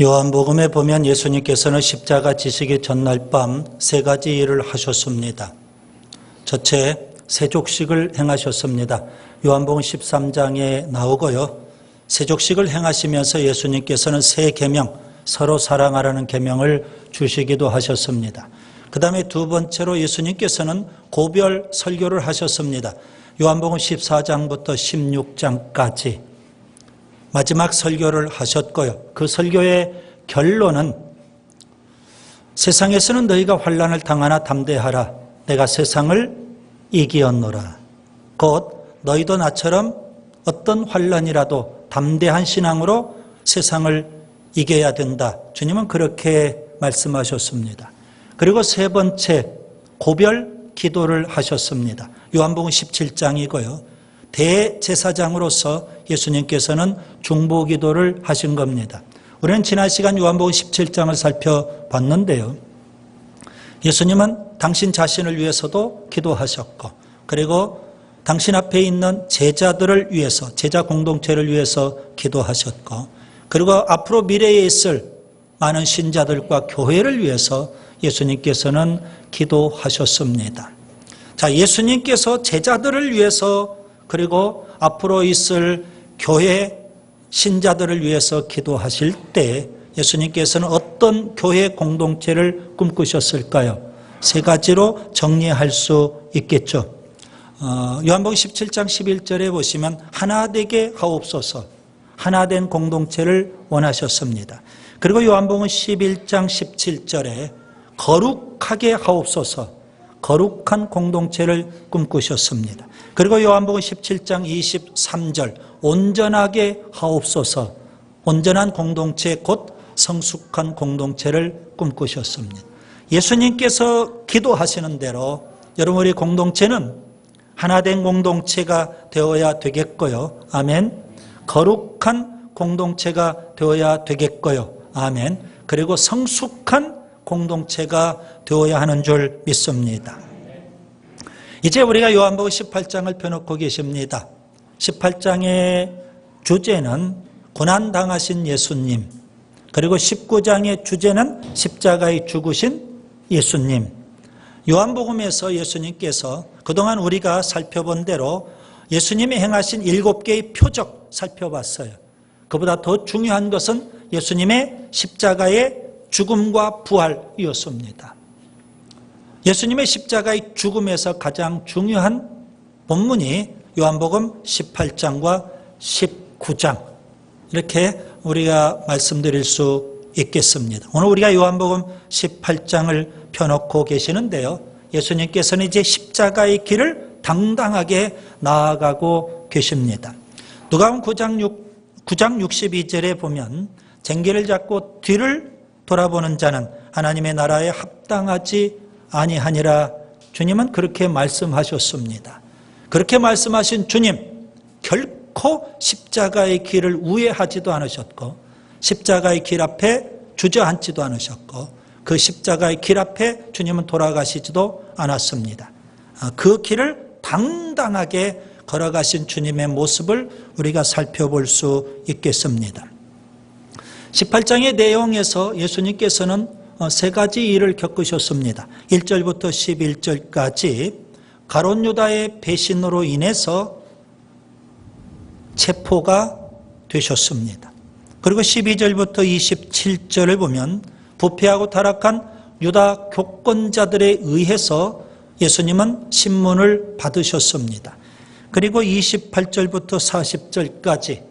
요한복음에 보면 예수님께서는 십자가 지시기 전날 밤 세 가지 일을 하셨습니다. 첫째, 세족식을 행하셨습니다. 요한복음 13장에 나오고요. 세족식을 행하시면서 예수님께서는 세 계명, 서로 사랑하라는 계명을 주시기도 하셨습니다. 그 다음에 두 번째로 예수님께서는 고별 설교를 하셨습니다. 요한복음 14장부터 16장까지 마지막 설교를 하셨고요. 그 설교의 결론은 세상에서는 너희가 환난을 당하나 담대하라. 내가 세상을 이기었노라. 곧 너희도 나처럼 어떤 환난이라도 담대한 신앙으로 세상을 이겨야 된다. 주님은 그렇게 말씀하셨습니다. 그리고 세 번째, 고별 기도를 하셨습니다. 요한복음 17장이고요. 대제사장으로서 예수님께서는 중보기도를 하신 겁니다. 우리는 지난 시간 요한복음 17장을 살펴봤는데요. 예수님은 당신 자신을 위해서도 기도하셨고, 그리고 당신 앞에 있는 제자들을 위해서, 제자 공동체를 위해서 기도하셨고, 그리고 앞으로 미래에 있을 많은 신자들과 교회를 위해서 예수님께서는 기도하셨습니다. 자, 예수님께서 제자들을 위해서 그리고 앞으로 있을 교회 신자들을 위해서 기도하실 때 예수님께서는 어떤 교회 공동체를 꿈꾸셨을까요? 세 가지로 정리할 수 있겠죠. 요한복음 17장 11절에 보시면 하나 되게 하옵소서, 하나 된 공동체를 원하셨습니다. 그리고 요한복음 11장 17절에 거룩하게 하옵소서, 거룩한 공동체를 꿈꾸셨습니다. 그리고 요한복음 17장 23절 온전하게 하옵소서, 온전한 공동체 곧 성숙한 공동체를 꿈꾸셨습니다. 예수님께서 기도하시는 대로 여러분 우리 공동체는 하나된 공동체가 되어야 되겠고요. 아멘. 거룩한 공동체가 되어야 되겠고요. 아멘. 그리고 성숙한 공동체가 되어야 하는 줄 믿습니다. 이제 우리가 요한복음 18장을 펴놓고 계십니다. 18장의 주제는 고난당하신 예수님, 그리고 19장의 주제는 십자가에 죽으신 예수님. 요한복음에서 예수님께서 그동안 우리가 살펴본 대로 예수님이 행하신 7개의 표적 살펴봤어요. 그보다 더 중요한 것은 예수님의 십자가의 죽음과 부활이었습니다. 예수님의 십자가의 죽음에서 가장 중요한 본문이 요한복음 18장과 19장, 이렇게 우리가 말씀드릴 수 있겠습니다. 오늘 우리가 요한복음 18장을 펴놓고 계시는데요. 예수님께서는 이제 십자가의 길을 당당하게 나아가고 계십니다. 누가복음 9장 62절에 보면 쟁기를 잡고 뒤를 돌아보는 자는 하나님의 나라에 합당하지 아니하니라. 주님은 그렇게 말씀하셨습니다. 그렇게 말씀하신 주님, 결코 십자가의 길을 우회하지도 않으셨고 십자가의 길 앞에 주저앉지도 않으셨고 그 십자가의 길 앞에 주님은 돌아가시지도 않았습니다. 그 길을 당당하게 걸어가신 주님의 모습을 우리가 살펴볼 수 있겠습니다. 18장의 내용에서 예수님께서는 세 가지 일을 겪으셨습니다. 1절부터 11절까지 가룟 유다의 배신으로 인해서 체포가 되셨습니다. 그리고 12절부터 27절을 보면 부패하고 타락한 유다 교권자들에 의해서 예수님은 신문을 받으셨습니다. 그리고 28절부터 40절까지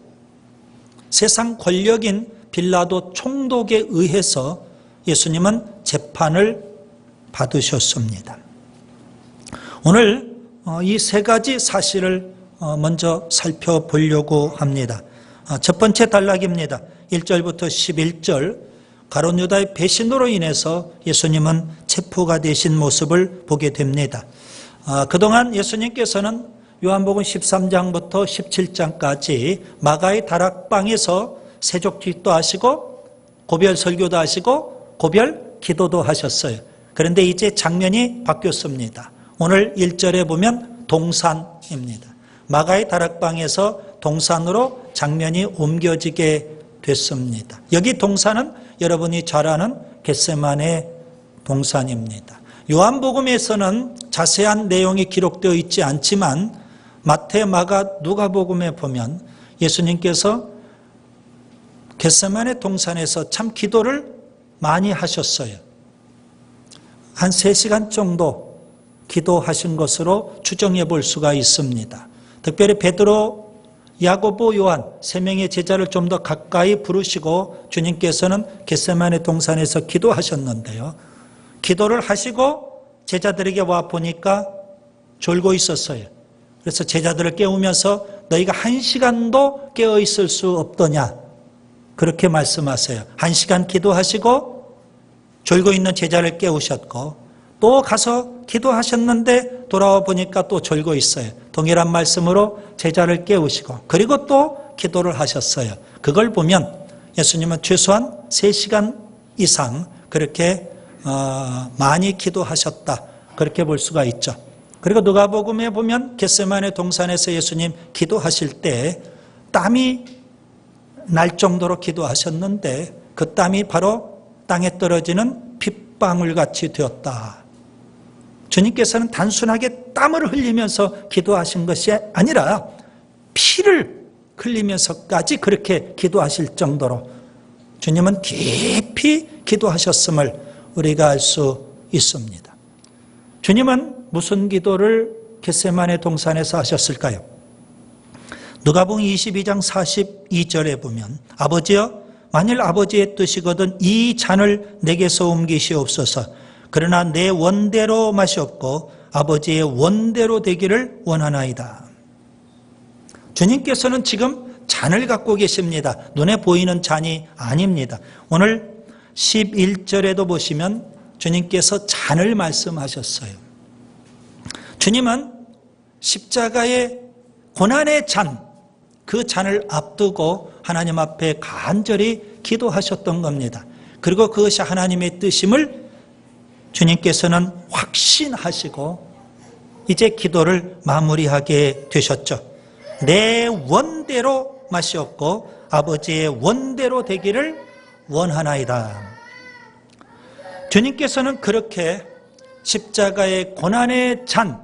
세상 권력인 빌라도 총독에 의해서 예수님은 재판을 받으셨습니다. 오늘 이 세 가지 사실을 먼저 살펴보려고 합니다. 첫 번째 단락입니다. 1절부터 11절, 가룟 유다의 배신으로 인해서 예수님은 체포가 되신 모습을 보게 됩니다. 그동안 예수님께서는 요한복음 13장부터 17장까지 마가의 다락방에서 세족기도 하시고 고별 설교도 하시고 고별 기도도 하셨어요. 그런데 이제 장면이 바뀌었습니다. 오늘 1절에 보면 동산입니다. 마가의 다락방에서 동산으로 장면이 옮겨지게 됐습니다. 여기 동산은 여러분이 잘 아는 겟세마네 동산입니다. 요한복음에서는 자세한 내용이 기록되어 있지 않지만 마태, 마가, 누가복음에 보면 예수님께서 겟세마네 동산에서 참 기도를 많이 하셨어요. 한 3시간 정도 기도하신 것으로 추정해 볼 수가 있습니다. 특별히 베드로, 야고보, 요한 3명의 제자를 좀 더 가까이 부르시고 주님께서는 겟세마네 동산에서 기도하셨는데요. 기도를 하시고 제자들에게 와 보니까 졸고 있었어요. 그래서 제자들을 깨우면서 너희가 1시간도 깨어 있을 수 없더냐, 그렇게 말씀하세요. 1시간 기도하시고 졸고 있는 제자를 깨우셨고, 또 가서 기도하셨는데 돌아와 보니까 또 졸고 있어요. 동일한 말씀으로 제자를 깨우시고, 그리고 또 기도를 하셨어요. 그걸 보면 예수님은 최소한 3시간 이상 그렇게 많이 기도하셨다, 그렇게 볼 수가 있죠. 그리고 누가복음에 보면 겟세마네 동산에서 예수님 기도하실 때 땀이 날 정도로 기도하셨는데 그 땀이 바로 땅에 떨어지는 핏방울같이 되었다. 주님께서는 단순하게 땀을 흘리면서 기도하신 것이 아니라 피를 흘리면서까지 그렇게 기도하실 정도로 주님은 깊이 기도하셨음을 우리가 알 수 있습니다. 주님은 무슨 기도를 겟세마네 동산에서 하셨을까요? 누가복음 22장 42절에 보면 아버지여, 만일 아버지의 뜻이거든 이 잔을 내게서 옮기시옵소서. 그러나 내 원대로 마시옵고 아버지의 원대로 되기를 원하나이다. 주님께서는 지금 잔을 갖고 계십니다. 눈에 보이는 잔이 아닙니다. 오늘 11절에도 보시면 주님께서 잔을 말씀하셨어요. 주님은 십자가의 고난의 잔, 그 잔을 앞두고 하나님 앞에 간절히 기도하셨던 겁니다. 그리고 그것이 하나님의 뜻임을 주님께서는 확신하시고 이제 기도를 마무리하게 되셨죠. 내 원대로 마시옵고 아버지의 원대로 되기를 원하나이다. 주님께서는 그렇게 십자가의 고난의 잔,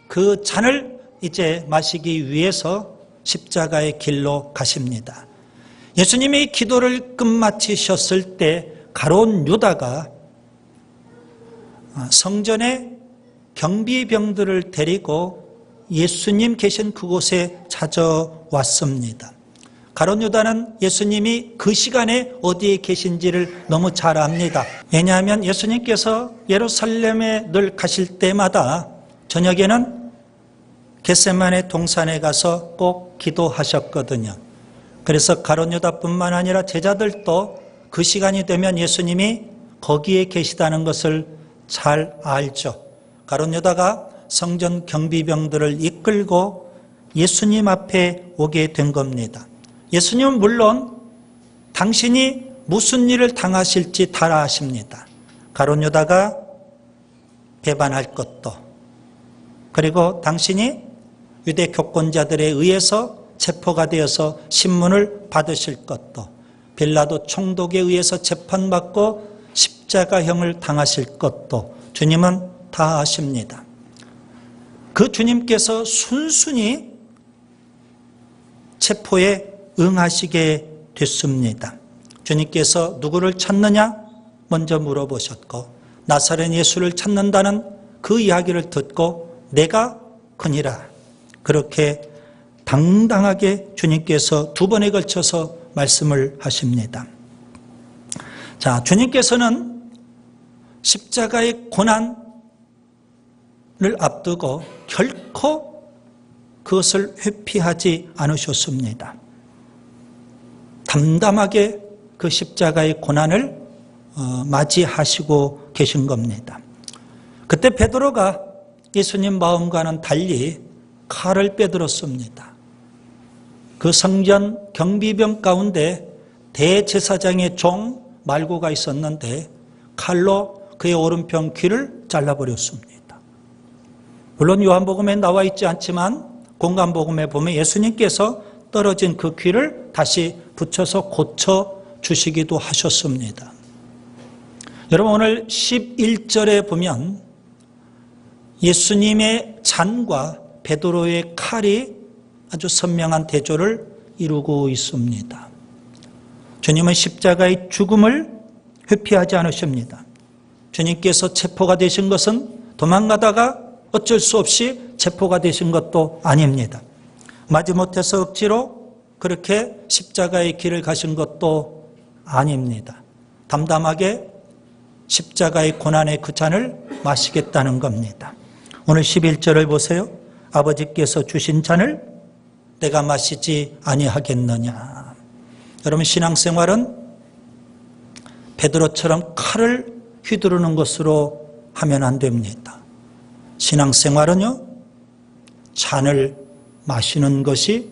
그 잔을 이제 마시기 위해서 십자가의 길로 가십니다. 예수님이 기도를 끝마치셨을 때 가룟 유다가 성전에 경비병들을 데리고 예수님 계신 그곳에 찾아왔습니다. 가룟 유다는 예수님이 그 시간에 어디에 계신지를 너무 잘 압니다. 왜냐하면 예수님께서 예루살렘에 늘 가실 때마다 저녁에는 겟세마네 동산에 가서 꼭 기도하셨거든요. 그래서 가룟 유다뿐만 아니라 제자들도 그 시간이 되면 예수님이 거기에 계시다는 것을 잘 알죠. 가룟 유다가 성전 경비병들을 이끌고 예수님 앞에 오게 된 겁니다. 예수님은 물론 당신이 무슨 일을 당하실지 다 아십니다. 가룟 유다가 배반할 것도, 그리고 당신이 유대 교권자들에 의해서 체포가 되어서 신문을 받으실 것도, 빌라도 총독에 의해서 재판받고 십자가형을 당하실 것도 주님은 다 아십니다. 그 주님께서 순순히 체포에 응하시게 됐습니다. 주님께서 누구를 찾느냐 먼저 물어보셨고, 나사렛 예수를 찾는다는 그 이야기를 듣고 내가 그니라, 그렇게 당당하게 주님께서 2번에 걸쳐서 말씀을 하십니다. 자, 주님께서는 십자가의 고난을 앞두고 결코 그것을 회피하지 않으셨습니다. 담담하게 그 십자가의 고난을 맞이하시고 계신 겁니다. 그때 베드로가 예수님 마음과는 달리 칼을 빼들었습니다. 그 성전 경비병 가운데 대제사장의 종 말고가 있었는데 칼로 그의 오른편 귀를 잘라버렸습니다. 물론 요한복음에 나와 있지 않지만 공관복음에 보면 예수님께서 떨어진 그 귀를 다시 붙여서 고쳐 주시기도 하셨습니다. 여러분, 오늘 11절에 보면 예수님의 잔과 베드로의 칼이 아주 선명한 대조를 이루고 있습니다. 주님은 십자가의 죽음을 회피하지 않으십니다. 주님께서 체포가 되신 것은 도망가다가 어쩔 수 없이 체포가 되신 것도 아닙니다. 마지못해서 억지로 그렇게 십자가의 길을 가신 것도 아닙니다. 담담하게 십자가의 고난의 그 잔을 마시겠다는 겁니다. 오늘 11절을 보세요. 아버지께서 주신 잔을 내가 마시지 아니하겠느냐. 여러분, 신앙생활은 베드로처럼 칼을 휘두르는 것으로 하면 안 됩니다. 신앙생활은요, 잔을 마시는 것이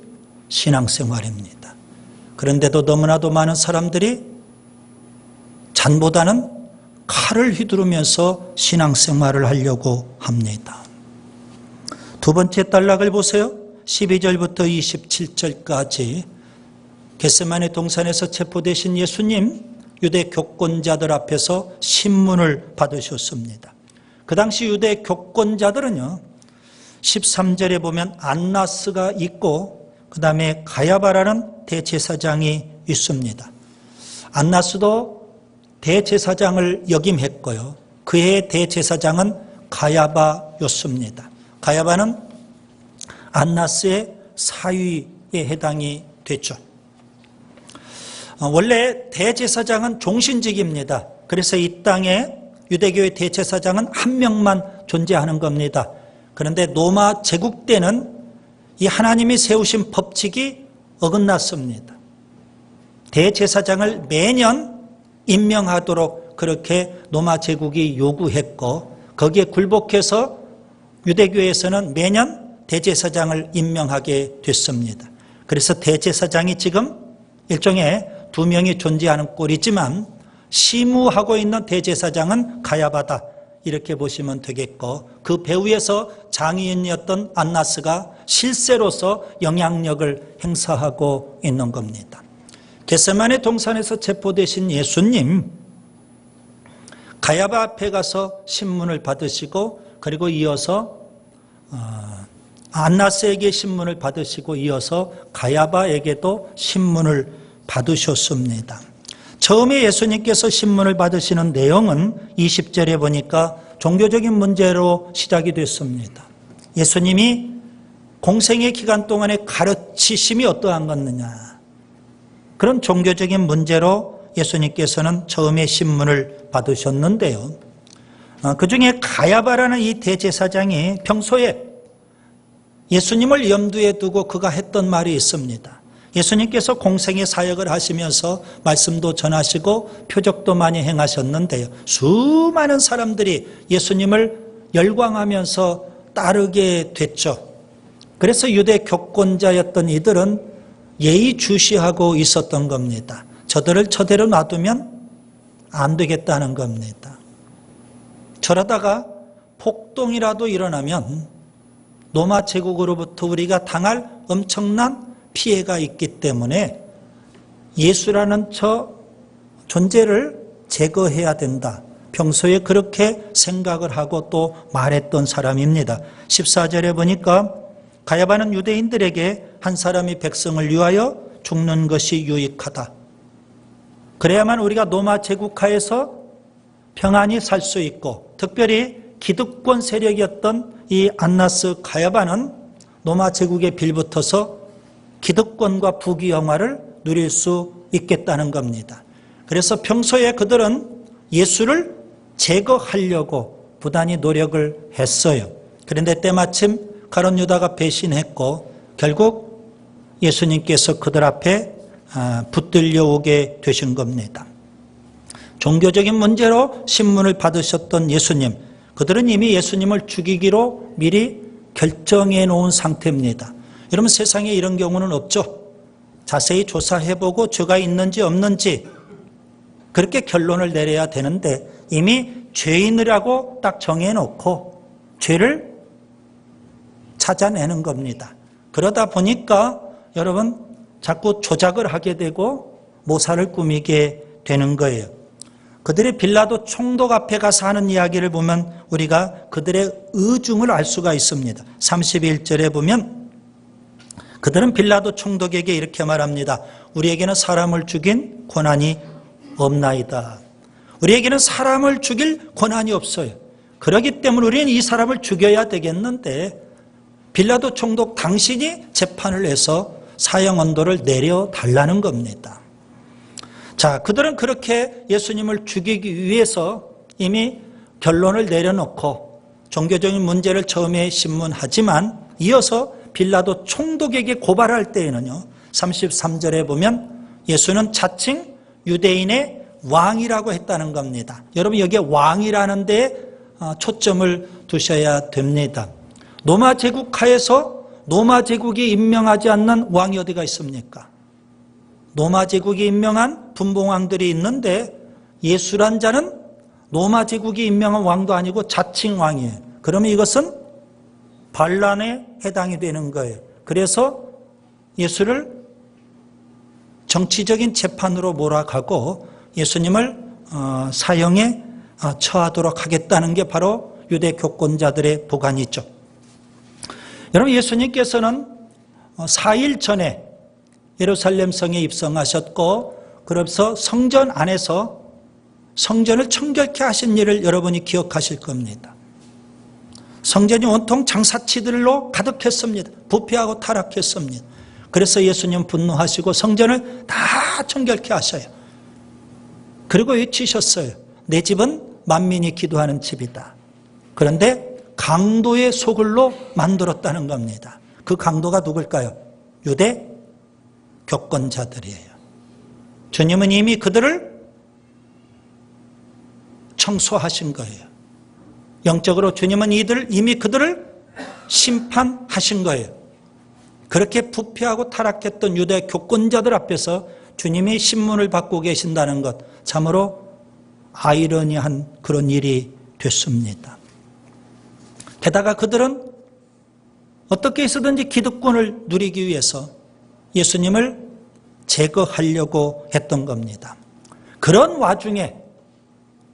신앙생활입니다. 그런데도 너무나도 많은 사람들이 잔보다는 칼을 휘두르면서 신앙생활을 하려고 합니다. 두 번째 단락을 보세요. 12절부터 27절까지 겟세마네 동산에서 체포되신 예수님, 유대 교권자들 앞에서 신문을 받으셨습니다. 그 당시 유대 교권자들은요, 13절에 보면 안나스가 있고 그 다음에 가야바라는 대제사장이 있습니다. 안나스도 대제사장을 역임했고요. 그의 대제사장은 가야바였습니다. 가야바는 안나스의 사위에 해당이 됐죠. 원래 대제사장은 종신직입니다. 그래서 이 땅에 유대교의 대제사장은 한 명만 존재하는 겁니다. 그런데 로마 제국 때는 이 하나님이 세우신 법칙이 어긋났습니다. 대제사장을 매년 임명하도록 그렇게 로마 제국이 요구했고, 거기에 굴복해서 유대교에서는 매년 대제사장을 임명하게 됐습니다. 그래서 대제사장이 지금 일종의 두 명이 존재하는 꼴이지만 시무하고 있는 대제사장은 가야바다, 이렇게 보시면 되겠고, 그 배후에서 장인이었던 안나스가 실세로서 영향력을 행사하고 있는 겁니다. 겟세마네 동산에서 체포되신 예수님, 가야바 앞에 가서 신문을 받으시고, 그리고 이어서 안나스에게 신문을 받으시고 이어서 가야바에게도 신문을 받으셨습니다. 처음에 예수님께서 신문을 받으시는 내용은 20절에 보니까 종교적인 문제로 시작이 됐습니다. 예수님이 공생의 기간 동안에 가르치심이 어떠한 것이냐, 그런 종교적인 문제로 예수님께서는 처음에 신문을 받으셨는데요. 그 중에 가야바라는 이 대제사장이 평소에 예수님을 염두에 두고 그가 했던 말이 있습니다. 예수님께서 공생의 사역을 하시면서 말씀도 전하시고 표적도 많이 행하셨는데요, 수많은 사람들이 예수님을 열광하면서 따르게 됐죠. 그래서 유대 교권자였던 이들은 예의주시하고 있었던 겁니다. 저들을 저대로 놔두면 안 되겠다는 겁니다. 저러다가 폭동이라도 일어나면 로마 제국으로부터 우리가 당할 엄청난 피해가 있기 때문에 예수라는 저 존재를 제거해야 된다. 평소에 그렇게 생각을 하고 또 말했던 사람입니다. 14절에 보니까 가야바는 유대인들에게 한 사람이 백성을 위하여 죽는 것이 유익하다. 그래야만 우리가 로마 제국하에서 평안히 살 수 있고, 특별히 기득권 세력이었던 이 안나스 가야바는 로마 제국에 빌붙어서 기득권과 부귀영화를 누릴 수 있겠다는 겁니다. 그래서 평소에 그들은 예수를 제거하려고 부단히 노력을 했어요. 그런데 때마침 가룟 유다가 배신했고 결국 예수님께서 그들 앞에 붙들려 오게 되신 겁니다. 종교적인 문제로 신문을 받으셨던 예수님, 그들은 이미 예수님을 죽이기로 미리 결정해 놓은 상태입니다. 여러분, 세상에 이런 경우는 없죠. 자세히 조사해보고 죄가 있는지 없는지 그렇게 결론을 내려야 되는데 이미 죄인이라고 딱 정해놓고 죄를 찾아내는 겁니다. 그러다 보니까 여러분, 자꾸 조작을 하게 되고 모사를 꾸미게 되는 거예요. 그들이 빌라도 총독 앞에 가서 하는 이야기를 보면 우리가 그들의 의중을 알 수가 있습니다. 31절에 보면 그들은 빌라도 총독에게 이렇게 말합니다. 우리에게는 사람을 죽인 권한이 없나이다. 우리에게는 사람을 죽일 권한이 없어요. 그렇기 때문에 우리는 이 사람을 죽여야 되겠는데 빌라도 총독 당신이 재판을 해서 사형 언도를 내려달라는 겁니다. 자, 그들은 그렇게 예수님을 죽이기 위해서 이미 결론을 내려놓고 종교적인 문제를 처음에 신문하지만 이어서 빌라도 총독에게 고발할 때에는요, 33절에 보면 예수는 자칭 유대인의 왕이라고 했다는 겁니다. 여러분, 여기에 왕이라는 데에 초점을 두셔야 됩니다. 로마 제국 하에서 로마 제국이 임명하지 않는 왕이 어디가 있습니까? 로마 제국이 임명한 분봉왕들이 있는데 예수란 자는 로마 제국이 임명한 왕도 아니고 자칭 왕이에요. 그러면 이것은 반란에 해당이 되는 거예요. 그래서 예수를 정치적인 재판으로 몰아가고 예수님을 사형에 처하도록 하겠다는 게 바로 유대 교권자들의 보관이죠. 여러분, 예수님께서는 4일 전에 예루살렘 성에 입성하셨고 그래서 성전 안에서 성전을 청결케 하신 일을 여러분이 기억하실 겁니다. 성전이 온통 장사치들로 가득했습니다. 부패하고 타락했습니다. 그래서 예수님 분노하시고 성전을 다 청결케 하셔요. 그리고 외치셨어요. 내 집은 만민이 기도하는 집이다. 그런데 강도의 소굴로 만들었다는 겁니다. 그 강도가 누굴까요? 유대 교권자들이에요. 주님은 이미 그들을 청소하신 거예요. 영적으로 주님은 이미 그들을 심판하신 거예요. 그렇게 부패하고 타락했던 유대 교권자들 앞에서 주님이 신문을 받고 계신다는 것, 참으로 아이러니한 그런 일이 됐습니다. 게다가 그들은 어떻게 해서든지 기득권을 누리기 위해서 예수님을 제거하려고 했던 겁니다. 그런 와중에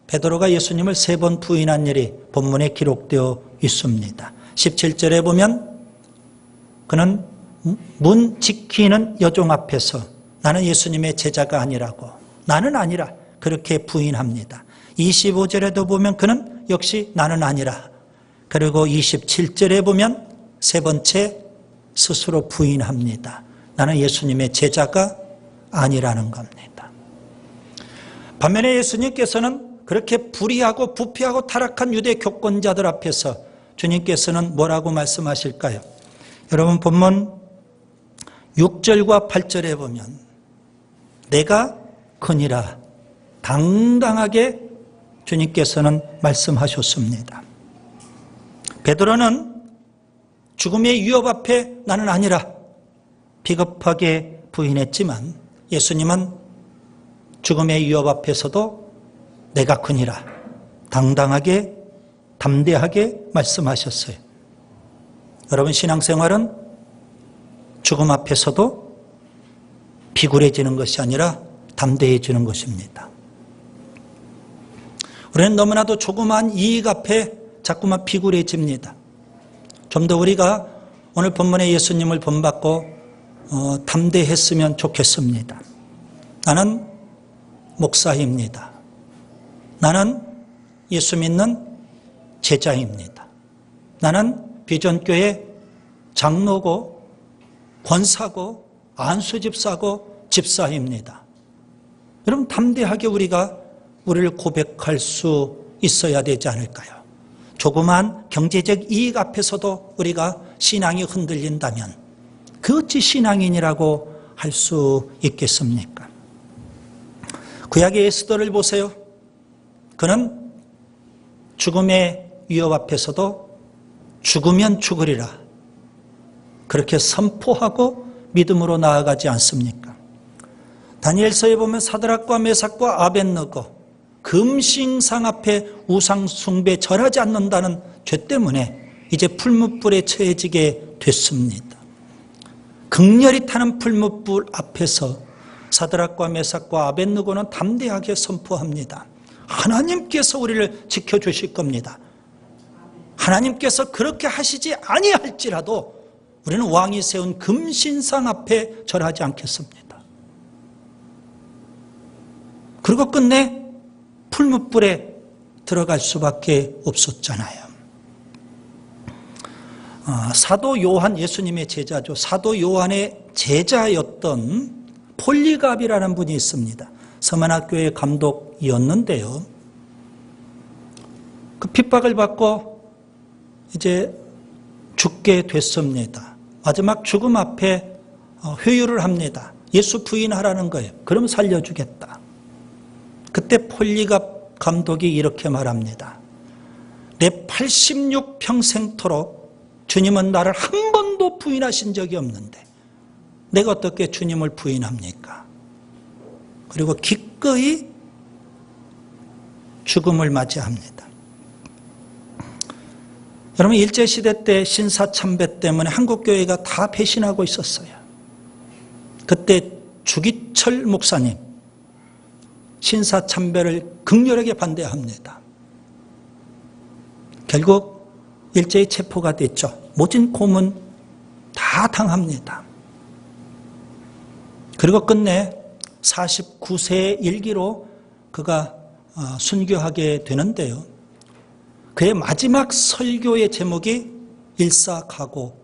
베드로가 예수님을 3번 부인한 일이 본문에 기록되어 있습니다. 17절에 보면 그는 문 지키는 여종 앞에서 나는 예수님의 제자가 아니라고, 나는 아니라 그렇게 부인합니다. 25절에도 보면 그는 역시 나는 아니라, 그리고 27절에 보면 3번째 스스로 부인합니다. 나는 예수님의 제자가 아니라는 겁니다. 반면에 예수님께서는 그렇게 불의하고 부패하고 타락한 유대 교권자들 앞에서 주님께서는 뭐라고 말씀하실까요? 여러분, 본문 6절과 8절에 보면 내가 크니라 당당하게 주님께서는 말씀하셨습니다. 베드로는 죽음의 위협 앞에 나는 아니라 비겁하게 부인했지만 예수님은 죽음의 위협 앞에서도 내가 크니라 당당하게 담대하게 말씀하셨어요. 여러분, 신앙생활은 죽음 앞에서도 비굴해지는 것이 아니라 담대해지는 것입니다. 우리는 너무나도 조그마한 이익 앞에 자꾸만 비굴해집니다. 좀 더 우리가 오늘 본문의 예수님을 본받고 담대했으면 좋겠습니다. 나는 목사입니다. 나는 예수 믿는 제자입니다. 나는 비전교회 장로고 권사고 안수집사고 집사입니다. 여러분, 담대하게 우리를 고백할 수 있어야 되지 않을까요? 조그만 경제적 이익 앞에서도 우리가 신앙이 흔들린다면 그 어찌 신앙인이라고 할 수 있겠습니까? 구약의 에스더를 보세요. 그는 죽음의 위협 앞에서도 죽으면 죽으리라 그렇게 선포하고 믿음으로 나아가지 않습니까? 다니엘서에 보면 사드락과 메삭과 아벳느고 금신상 앞에 우상 숭배 절하지 않는다는 죄 때문에 이제 풀무불에 처해지게 됐습니다. 극렬히 타는 풀무불 앞에서 사드락과 메삭과 아벳느고는 담대하게 선포합니다. 하나님께서 우리를 지켜주실 겁니다. 하나님께서 그렇게 하시지 아니할지라도 우리는 왕이 세운 금신상 앞에 절하지 않겠습니다. 그리고 끝내 풀무불에 들어갈 수밖에 없었잖아요. 사도 요한, 예수님의 제자죠. 사도 요한의 제자였던 폴리갑이라는 분이 있습니다. 서만학교의 감독이었는데요. 그 핍박을 받고 이제 죽게 됐습니다. 마지막 죽음 앞에 회유를 합니다. 예수 부인하라는 거예요. 그럼 살려주겠다. 그때 폴리갑 감독이 이렇게 말합니다. 내 86평생토록 주님은 나를 한 번도 부인하신 적이 없는데 내가 어떻게 주님을 부인합니까? 그리고 기꺼이 죽음을 맞이합니다. 여러분, 일제시대 때 신사참배 때문에 한국교회가 다 배신하고 있었어요. 그때 주기철 목사님 신사참배를 극렬하게 반대합니다. 결국 일제히 체포가 됐죠. 모진 고문 다 당합니다. 그리고 끝내 49세의 일기로 그가 순교하게 되는데요. 그의 마지막 설교의 제목이 일사각오였습니다.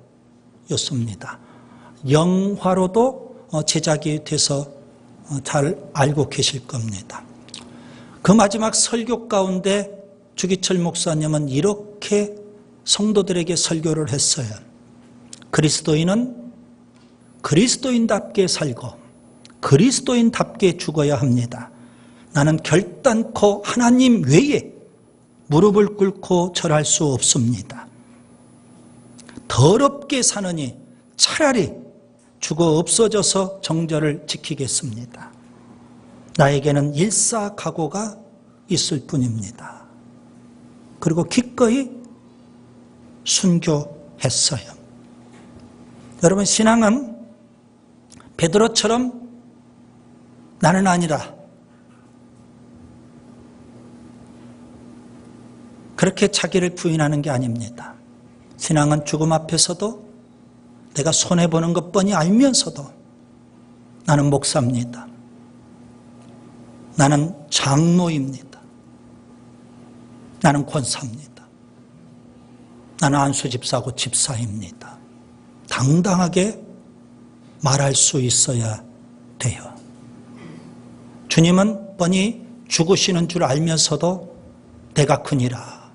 영화로도 제작이 돼서 잘 알고 계실 겁니다. 그 마지막 설교 가운데 주기철 목사님은 이렇게 성도들에게 설교를 했어요. 그리스도인은 그리스도인답게 살고 그리스도인답게 죽어야 합니다. 나는 결단코 하나님 외에 무릎을 꿇고 절할 수 없습니다. 더럽게 사느니 차라리 죽어 없어져서 정절을 지키겠습니다. 나에게는 일사각오가 있을 뿐입니다. 그리고 기꺼이 순교했어요. 여러분, 신앙은 베드로처럼 나는 아니라 그렇게 자기를 부인하는 게 아닙니다. 신앙은 죽음 앞에서도 내가 손해보는 것 뻔히 알면서도 나는 목사입니다. 나는 장로입니다. 나는 권사입니다. 나는 안수집사고 집사입니다. 당당하게 말할 수 있어야 돼요. 주님은 뻔히 죽으시는 줄 알면서도 내가 크니라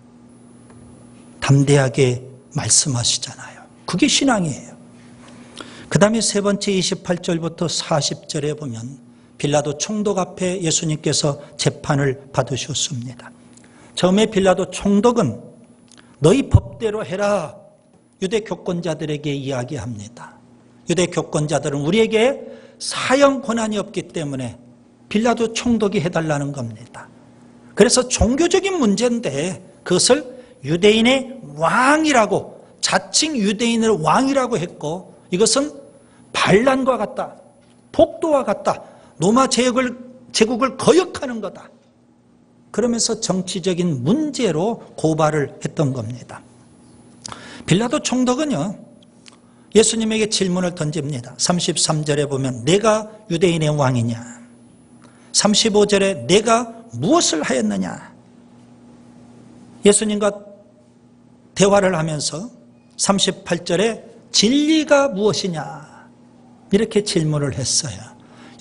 담대하게 말씀하시잖아요. 그게 신앙이에요. 그 다음에 세 번째 28절부터 40절에 보면 빌라도 총독 앞에 예수님께서 재판을 받으셨습니다. 처음에 빌라도 총독은 너희 법대로 해라 유대 교권자들에게 이야기합니다. 유대 교권자들은 우리에게 사형 권한이 없기 때문에 빌라도 총독이 해달라는 겁니다. 그래서 종교적인 문제인데 그것을 유대인의 왕이라고, 자칭 유대인을 왕이라고 했고, 이것은 반란과 같다, 폭도와 같다, 로마 제국을 거역하는 거다. 그러면서 정치적인 문제로 고발을 했던 겁니다. 빌라도 총독은요, 예수님에게 질문을 던집니다. 33절에 보면 내가 유대인의 왕이냐, 35절에 내가 무엇을 하였느냐. 예수님과 대화를 하면서 38절에 진리가 무엇이냐 이렇게 질문을 했어요.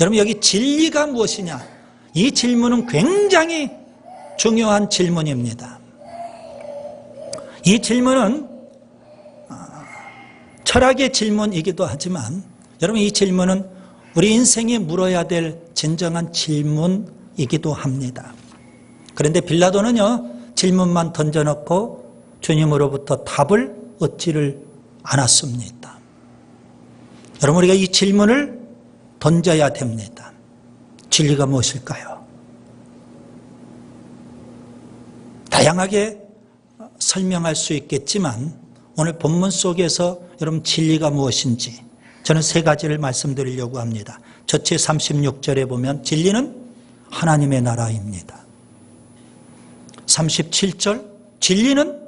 여러분, 여기 진리가 무엇이냐, 이 질문은 굉장히 중요한 질문입니다. 이 질문은 철학의 질문이기도 하지만 여러분, 이 질문은 우리 인생에 물어야 될 진정한 질문이기도 합니다. 그런데 빌라도는요, 질문만 던져놓고 주님으로부터 답을 얻지를 않았습니다. 여러분, 우리가 이 질문을 던져야 됩니다. 진리가 무엇일까요? 다양하게 설명할 수 있겠지만 오늘 본문 속에서 여러분 진리가 무엇인지 저는 세 가지를 말씀드리려고 합니다. 첫째 36절에 보면 진리는 하나님의 나라입니다. 37절 진리는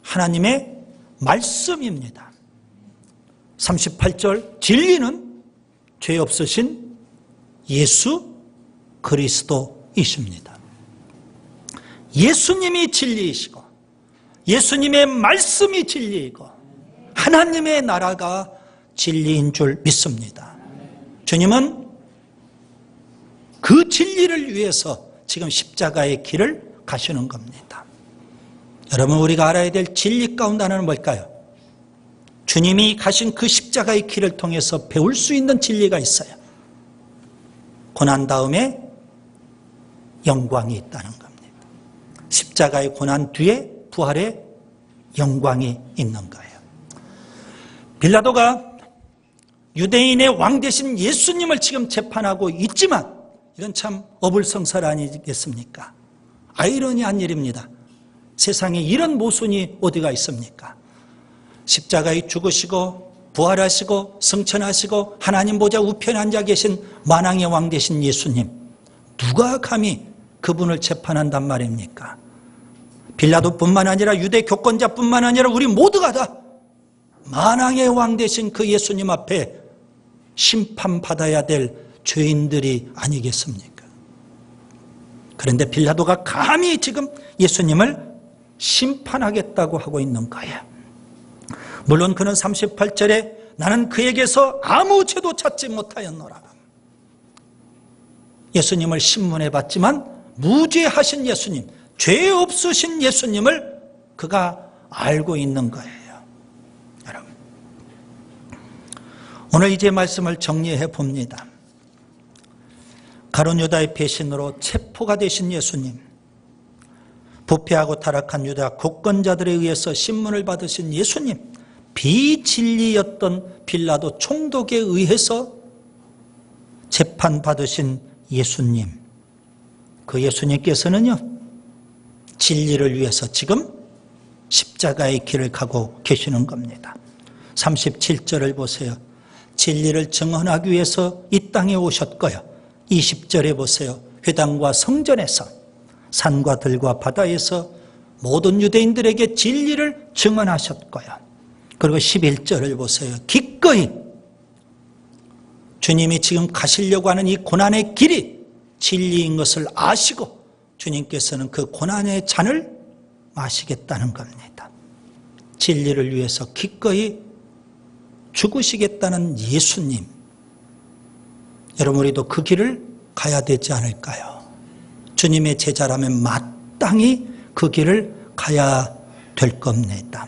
하나님의 말씀입니다. 38절 진리는 죄 없으신 예수 그리스도이십니다. 예수님이 진리이시고 예수님의 말씀이 진리이고 하나님의 나라가 진리인 줄 믿습니다. 주님은 그 진리를 위해서 지금 십자가의 길을 가시는 겁니다. 여러분, 우리가 알아야 될 진리 가운데 하나는 뭘까요? 주님이 가신 그 십자가의 길을 통해서 배울 수 있는 진리가 있어요. 고난 다음에 영광이 있다는 겁니다. 십자가의 고난 뒤에 부활의 영광이 있는 거예요. 빌라도가 유대인의 왕 되신 예수님을 지금 재판하고 있지만 이건 참 어불성설 아니겠습니까? 아이러니한 일입니다. 세상에 이런 모순이 어디가 있습니까? 십자가에 죽으시고 부활하시고 승천하시고 하나님 보좌 우편에 앉아 계신 만왕의 왕 되신 예수님, 누가 감히 그분을 재판한단 말입니까? 빌라도뿐만 아니라 유대 교권자뿐만 아니라 우리 모두가 다 만왕의 왕 되신 그 예수님 앞에 심판받아야 될 죄인들이 아니겠습니까? 그런데 빌라도가 감히 지금 예수님을 심판하겠다고 하고 있는 거예요. 물론 그는 38절에 나는 그에게서 아무 죄도 찾지 못하였노라. 예수님을 신문해 봤지만 무죄하신 예수님, 죄 없으신 예수님을 그가 알고 있는 거예요. 여러분, 오늘 이제 말씀을 정리해 봅니다. 가룟 유다의 배신으로 체포가 되신 예수님, 부패하고 타락한 유다 국권자들에 의해서 신문을 받으신 예수님, 비진리였던 빌라도 총독에 의해서 재판받으신 예수님, 그 예수님께서는요 진리를 위해서 지금 십자가의 길을 가고 계시는 겁니다. 37절을 보세요. 진리를 증언하기 위해서 이 땅에 오셨고요. 20절에 보세요. 회당과 성전에서 산과 들과 바다에서 모든 유대인들에게 진리를 증언하셨고요. 그리고 11절을 보세요. 기꺼이 주님이 지금 가시려고 하는 이 고난의 길이 진리인 것을 아시고 주님께서는 그 고난의 잔을 마시겠다는 겁니다. 진리를 위해서 기꺼이 죽으시겠다는 예수님, 여러분 우리도 그 길을 가야 되지 않을까요? 주님의 제자라면 마땅히 그 길을 가야 될 겁니다.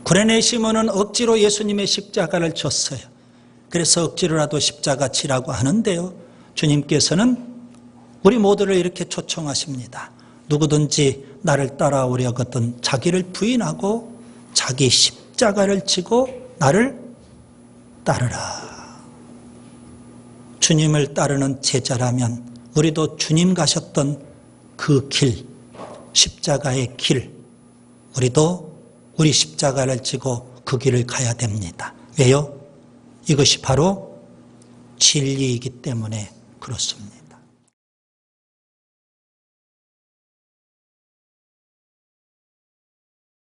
구레네 시몬은 억지로 예수님의 십자가를 줬어요. 그래서 억지로라도 십자가 지라고 하는데요, 주님께서는 우리 모두를 이렇게 초청하십니다. 누구든지 나를 따라오려거든 자기를 부인하고 자기 십자가를 지고 나를 따르라. 주님을 따르는 제자라면 우리도 주님 가셨던 그 길, 십자가의 길, 우리도 우리 십자가를 지고 그 길을 가야 됩니다. 왜요? 이것이 바로 진리이기 때문에 그렇습니다.